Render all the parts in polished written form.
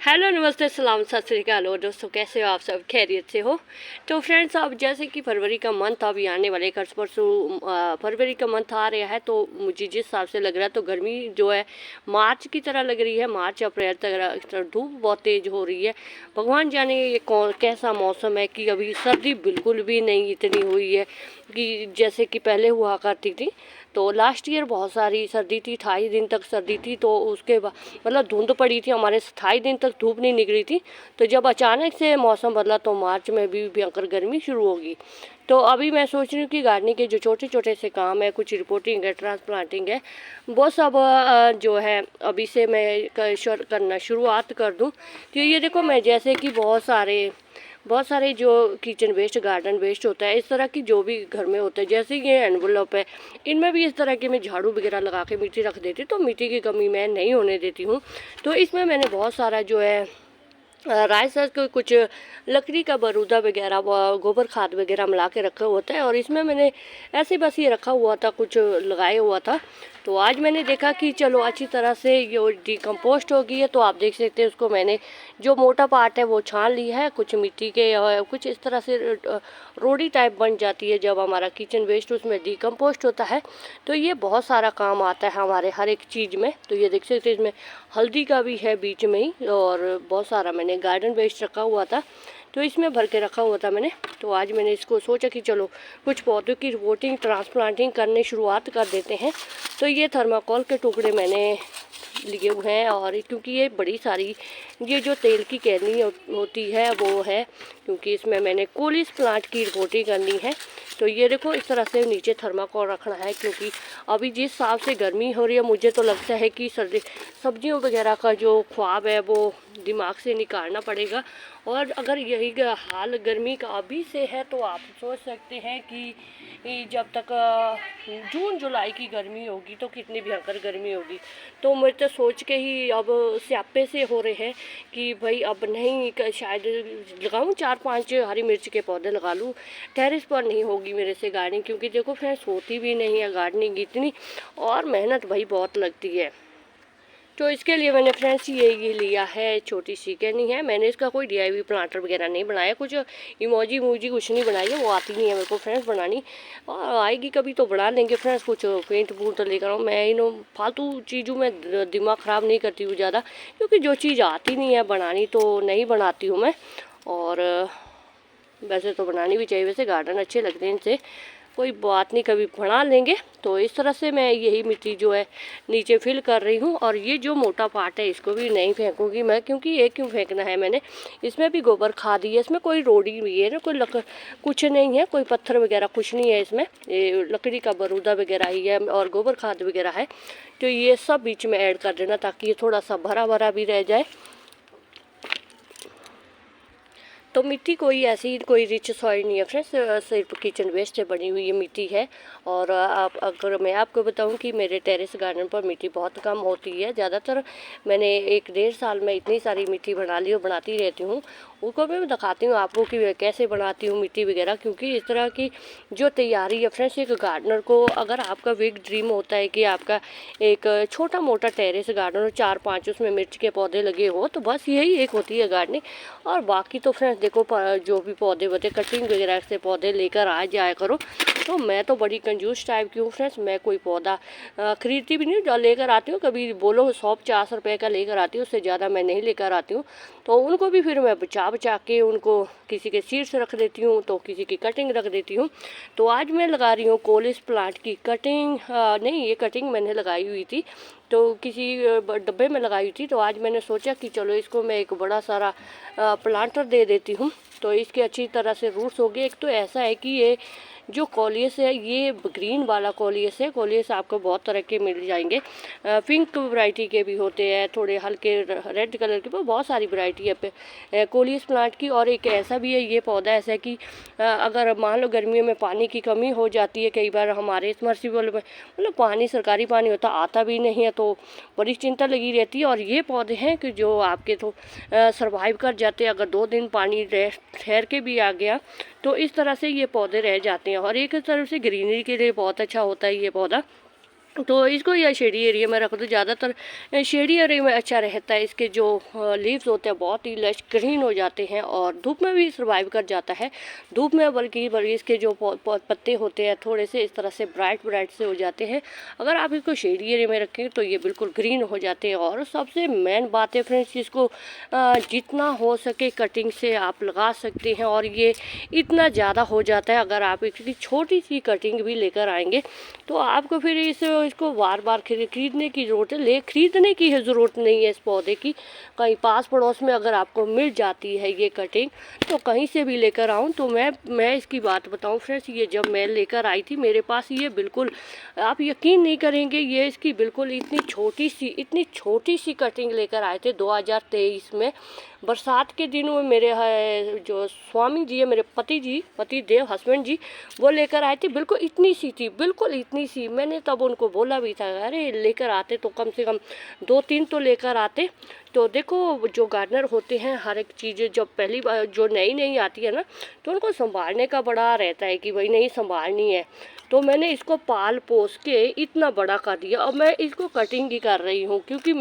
Hello, नमस्ते, सलाम, सत श्री अकाल। और दोस्तों, कैसे हो आप? सब खैरियत से हो? तो फ्रेंड्स, अब जैसे कि फरवरी का मंथ अभी आने वाले कल परसों फरवरी का मंथ आ रहा है, तो मुझे जिस हिसाब से लग रहा है तो गर्मी जो है मार्च की तरह लग रही है। मार्च अप्रैल तक धूप बहुत तेज़ हो रही है। भगवान जाने ये कैसा मौसम है कि अभी सर्दी बिल्कुल भी नहीं इतनी हुई है कि जैसे कि पहले हुआ करती थी। तो लास्ट ईयर बहुत सारी सर्दी थी, 28 दिन तक सर्दी थी। तो उसके बाद मतलब धुंध पड़ी थी, हमारे 28 दिन तक धूप नहीं निकली थी। तो जब अचानक से मौसम बदला तो मार्च में भी भयंकर गर्मी शुरू होगी। तो अभी मैं सोच रही हूँ कि गार्डनिंग के जो छोटे छोटे से काम है, कुछ रिपोर्टिंग है, ट्रांसप्लांटिंग है, वो सब जो है अभी से मैं करना शुरुआत कर दूँ। तो ये देखो, मैं जैसे कि बहुत सारे जो किचन वेस्ट, गार्डन वेस्ट होता है, इस तरह की जो भी घर में होता है, जैसे ये एनवलप है, इनमें भी इस तरह के मैं झाड़ू वगैरह लगा के मिट्टी रख देती, तो मिट्टी की कमी मैं नहीं होने देती हूँ। तो इसमें मैंने बहुत सारा जो है राइस को कुछ लकड़ी का बरूदा वगैरह गोबर खाद वगैरह मिला के रखा होता है, और इसमें मैंने ऐसे बस ये रखा हुआ था, कुछ लगाया हुआ था। तो आज मैंने देखा कि चलो अच्छी तरह से ये डिकम्पोस्ट हो गई है। तो आप देख सकते हैं, उसको मैंने जो मोटा पार्ट है वो छान लिया है, कुछ मिट्टी के कुछ इस तरह से रोड़ी टाइप बन जाती है जब हमारा किचन वेस्ट उसमें डिकम्पोस्ट होता है। तो ये बहुत सारा काम आता है हमारे हर एक चीज़ में। तो ये देख सकते हैं, इसमें हल्दी का भी है बीच में ही, और बहुत सारा मैंने गार्डन वेस्ट रखा हुआ था, तो इसमें भर के रखा हुआ था मैंने। तो आज मैंने इसको सोचा कि चलो कुछ पौधों की रिपोर्टिंग, ट्रांसप्लांटिंग करने शुरुआत कर देते हैं। तो ये थर्माकोल के टुकड़े मैंने लिए हुए हैं, और क्योंकि ये बड़ी सारी ये जो तेल की कैनी होती है वो है, क्योंकि इसमें मैंने कोलिस प्लांट की रिपोर्टिंग करनी है। तो ये देखो, इस तरह से नीचे थर्माकोल रखना है, क्योंकि अभी जिस हिसाब से गर्मी हो रही है, मुझे तो लगता है कि सब्जियों वगैरह का जो ख्वाब है वो दिमाग से निकालना पड़ेगा। और अगर यही हाल गर्मी का अभी से है, तो आप सोच सकते हैं कि जब तक जून जुलाई की गर्मी होगी तो कितनी भयंकर गर्मी होगी। तो मुझे तो सोच के ही अब स्यापे से हो रहे हैं कि भाई अब नहीं, शायद लगाऊं 4-5 हरी मिर्च के पौधे लगा लूँ। टेरेस पर नहीं होगी मेरे से गार्डनिंग, क्योंकि देखो फ्रेंड्स, होती भी नहीं है गार्डनिंग इतनी, और मेहनत भाई बहुत लगती है। तो इसके लिए मैंने फ्रेंड्स ये लिया है, छोटी सी कैनी है। मैंने इसका कोई डीआईवी प्लांटर वगैरह नहीं बनाया, कुछ इमोजी मूजी कुछ नहीं बनाई है, वो आती नहीं है मेरे को फ्रेंड्स बनानी, और आएगी कभी तो बना लेंगे फ्रेंड्स। कुछ पेंट पूंट लेकर आऊँ मैं, इन फालतू चीज़ों में दिमाग ख़राब नहीं करती हूँ ज़्यादा, क्योंकि जो चीज़ आती नहीं है बनानी तो नहीं बनाती हूँ मैं। और वैसे तो बनानी भी चाहिए, वैसे गार्डन अच्छे लगते हैं इनसे, कोई बात नहीं, कभी बना लेंगे। तो इस तरह से मैं यही मिट्टी जो है नीचे फिल कर रही हूँ, और ये जो मोटा पार्ट है इसको भी नहीं फेंकूंगी मैं, क्योंकि ये क्यों फेंकना है, मैंने इसमें भी गोबर खाद ही है, इसमें कोई रोड़ी भी है ना, कोई कुछ नहीं है, कोई पत्थर वगैरह कुछ नहीं है इसमें, ये लकड़ी का बरूदा वगैरह ही है और गोबर खाद वगैरह है। तो ये सब बीच में ऐड कर देना, ताकि ये थोड़ा सा भरा भरा भी रह जाए। तो मिट्टी कोई ऐसी कोई रिच सॉइल नहीं है फ्रेंड्स, सिर्फ किचन वेस्ट से बनी हुई ये मिट्टी है। और आप अगर मैं आपको बताऊं कि मेरे टेरेस गार्डन पर मिट्टी बहुत कम होती है। ज़्यादातर मैंने 1-1.5 साल में इतनी सारी मिट्टी बना ली और बनाती रहती हूँ। उसको मैं दिखाती हूँ आपको कि कैसे बनाती हूँ मिट्टी वगैरह, क्योंकि इस तरह की जो तैयारी है फ्रेंड्स, एक गार्डनर को, अगर आपका बिग ड्रीम होता है कि आपका एक छोटा मोटा टेरेस गार्डन हो, 4-5 उसमें मिर्च के पौधे लगे हो, तो बस यही एक होती है गार्डनिंग। और बाकी तो फ्रेंड्स देखो, जो भी पौधे होते कटिंग वगैरह से पौधे लेकर आ जाया करो। तो मैं तो बड़ी कंजूस टाइप की हूँ फ्रेंड्स, मैं कोई पौधा खरीदती भी नहीं, जो लेकर आती हूँ, कभी बोलो 150 रुपये का लेकर आती हूँ, उससे ज़्यादा मैं नहीं लेकर आती हूँ। तो उनको भी फिर मैं बचा बचा के उनको किसी के सीड्स रख देती हूँ, तो किसी की कटिंग रख देती हूँ। तो आज मैं लगा रही हूँ कोलिस प्लांट की कटिंग, नहीं, ये कटिंग मैंने लगाई हुई थी, तो किसी डब्बे में लगाई हुई थी। तो आज मैंने सोचा कि चलो इसको मैं एक बड़ा सारा प्लांटर दे देती हूँ, तो इसके अच्छी तरह से रूट्स हो गए। एक तो ऐसा है कि ये जो कोलियस है, ये ग्रीन वाला कोलियस है। कोलियस आपको बहुत तरह के मिल जाएंगे, पिंक वैरायटी के भी होते हैं, थोड़े हल्के रेड कलर के, बहुत सारी वैरायटी है कोलियस प्लांट की। और एक ऐसा भी है, ये पौधा ऐसा है कि अगर मान लो गर्मियों में पानी की कमी हो जाती है, कई बार हमारे सबमर्सिबल में मतलब पानी, सरकारी पानी होता आता भी नहीं है, तो बड़ी चिंता लगी रहती है। और ये पौधे हैं कि जो आपके तो सर्वाइव कर जाते हैं, अगर 2 दिन पानी ठहर के भी आ गया तो इस तरह से ये पौधे रह जाते हैं। और एक तरफ से ग्रीनरी के लिए बहुत अच्छा होता है ये पौधा। तो इसको या शेडी एरिया में रख दो। ज़्यादातर शेडी एरिया में अच्छा रहता है। इसके जो लीव्स होते हैं बहुत ही लश ग्रीन हो जाते हैं और धूप में भी सर्वाइव कर जाता है। धूप में बल्कि इसके जो पत्ते होते हैं थोड़े से इस तरह से ब्राइट से हो जाते हैं। अगर आप इसको शेडी एरिया में रखें तो ये बिल्कुल ग्रीन हो जाते हैं। और सबसे मेन बात है फ्रेंड्स, इसको जितना हो सके कटिंग से आप लगा सकते हैं और ये इतना ज़्यादा हो जाता है। अगर आप इसकी छोटी सी कटिंग भी लेकर आएंगे तो आपको फिर इसको बार बार खरीदने की ज़रूरत है। खरीदने की ज़रूरत नहीं है इस पौधे की। कहीं पास पड़ोस में अगर आपको मिल जाती है ये कटिंग तो कहीं से भी लेकर आऊँ। तो मैं इसकी बात बताऊँ फ्रेंड्स, ये जब मैं लेकर आई थी मेरे पास ये बिल्कुल, आप यकीन नहीं करेंगे, ये इसकी बिल्कुल इतनी छोटी सी कटिंग लेकर आए थे 2023 में। बरसात के दिनों में मेरे जो स्वामी जी है, मेरे पति देव हस्बैंड जी, वो लेकर आए थे। बिल्कुल इतनी सी थी, बिल्कुल इतनी सी। मैंने तब उनको बोला भी था, अरे लेकर आते तो कम से कम 2-3 तो लेकर आते। तो देखो जो गार्डनर होते हैं हर एक चीज़ जब पहली बार जो नई आती है ना तो उनको संभालने का बड़ा रहता है कि भाई नहीं संभालनी है। तो मैंने इसको पाल पोस के इतना बड़ा कर दिया। अब मैं इसको कटिंग ही कर रही हूँ क्योंकि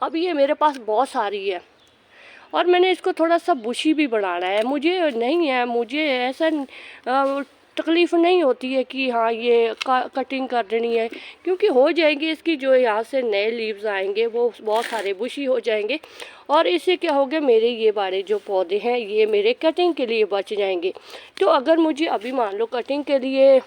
अब ये मेरे पास बहुत सारी है और मैंने इसको थोड़ा सा बुशी भी बनाना है। मुझे ऐसा तकलीफ़ नहीं होती है कि हाँ ये कटिंग कर देनी है, क्योंकि हो जाएंगे इसकी जो यहाँ से नए लीव्स आएंगे वो बहुत सारे बुशी हो जाएंगे और इससे क्या होगा, मेरे ये वाले जो पौधे हैं ये मेरे कटिंग के लिए बच जाएंगे। तो अगर मुझे अभी मान लो कटिंग के लिए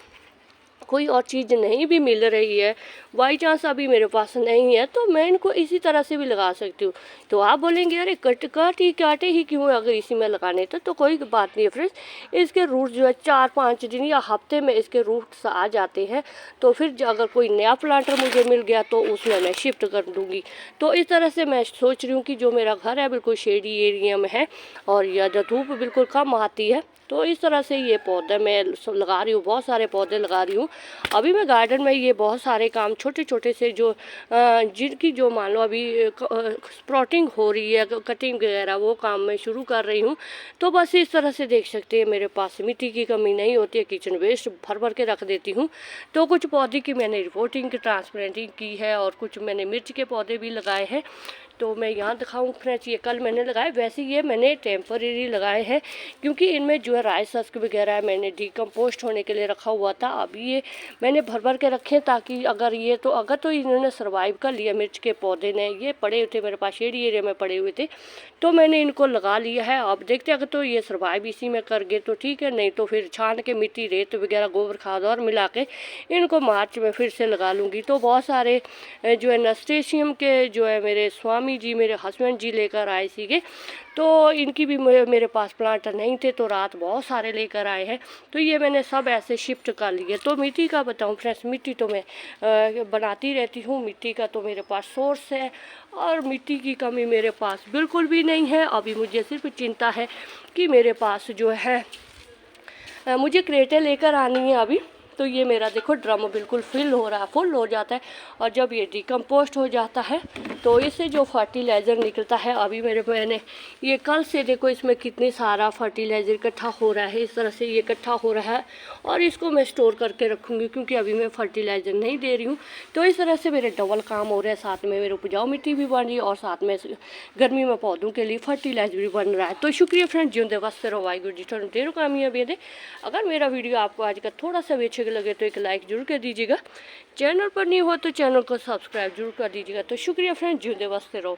कोई और चीज़ नहीं भी मिल रही है, बाई चांस अभी मेरे पास नहीं है, तो मैं इनको इसी तरह से भी लगा सकती हूँ। तो आप बोलेंगे अरे काटे ही क्यों अगर इसी में लगाने तो कोई बात नहीं है फ्रेंड्स। इसके रूट जो है 4-5 दिन या हफ्ते में इसके रूट्स आ जाते हैं। तो फिर अगर कोई नया प्लांटर मुझे मिल गया तो उसमें मैं शिफ्ट कर दूँगी। तो इस तरह से मैं सोच रही हूँ कि जो मेरा घर है बिल्कुल शेडी एरिया में है और या धूप बिल्कुल कम आती है। तो इस तरह से ये पौधे मैं लगा रही हूँ, बहुत सारे पौधे लगा रही हूँ। अभी मैं गार्डन में ये बहुत सारे काम छोटे से जो जिनकी जो मान लो अभी स्प्रॉटिंग हो रही है, कटिंग वगैरह, वो काम मैं शुरू कर रही हूँ। तो बस इस तरह से देख सकते हैं मेरे पास मिट्टी की कमी नहीं होती है। किचन वेस्ट भर के रख देती हूँ। तो कुछ पौधे की मैंने रिपोर्टिंग ट्रांसप्लांटिंग की है और कुछ मैंने मिर्च के पौधे भी लगाए हैं। तो मैं यहाँ दिखाऊँ फ्रेंड्स, ये कल मैंने लगाए। वैसे ये मैंने टेम्परेरी लगाए हैं क्योंकि इनमें जो है राइस हस्क वगैरह मैंने डिकम्पोस्ट होने के लिए रखा हुआ था। अभी ये मैंने भर के रखे ताकि अगर तो इन्होंने सर्वाइव कर लिया। मिर्च के पौधे ने ये पड़े हुए थे मेरे पास, शेडी एरिया में पड़े हुए थे, तो मैंने इनको लगा लिया है। अब देखते अगर तो ये सर्वाइव इसी में कर गए तो ठीक है, नहीं तो फिर छान के मिट्टी रेत वगैरह गोबर खाद और मिला के इनको मार्च में फिर से लगा लूँगी। तो बहुत सारे जो है नस्टेशियम के जो है मेरे स्वामी जी, मेरे हस्बैंड जी लेकर आए सीगे। तो इनकी भी मेरे पास प्लांट नहीं थे तो रात बहुत सारे लेकर आए हैं। तो ये मैंने सब ऐसे शिफ्ट कर लिए। तो मिट्टी का बताऊं फ्रेंड्स, मिट्टी तो मैं बनाती रहती हूँ। मिट्टी का तो मेरे पास सोर्स है और मिट्टी की कमी मेरे पास बिल्कुल भी नहीं है। अभी मुझे सिर्फ चिंता है कि मेरे पास जो है मुझे क्रेटें लेकर आनी है अभी। तो ये मेरा देखो ड्रम बिल्कुल फुल हो जाता है और जब ये डिकम्पोस्ट हो जाता है तो इससे जो फर्टिलाइज़र निकलता है, अभी मैंने ये कल से देखो इसमें कितनी सारा फर्टिलाइज़र इकट्ठा हो रहा है। इस तरह से ये इकट्ठा हो रहा है और इसको मैं स्टोर करके रखूँगी क्योंकि अभी मैं फर्टिलाइज़र नहीं दे रही हूँ। तो इस तरह से मेरे डबल काम हो रहा है, साथ में मेरे उपजाऊ मिट्टी भी बन रही है और साथ में गर्मी में पौधों के लिए फर्टिलाइज़र भी बन रहा है। तो शुक्रिया फ्रेंड, जिंदे वास्ते रहो, वाहिगुरू जी तुहानू ढेरों कामयाबी दे। अगर मेरा वीडियो आपको आज का थोड़ा सा भी अच्छा लगे तो एक लाइक जरूर कर दीजिएगा। चैनल पर नहीं हो तो चैनल को सब्सक्राइब जरूर कर दीजिएगा। तो शुक्रिया फ्रेंड, जिंदे वास्ते रहो।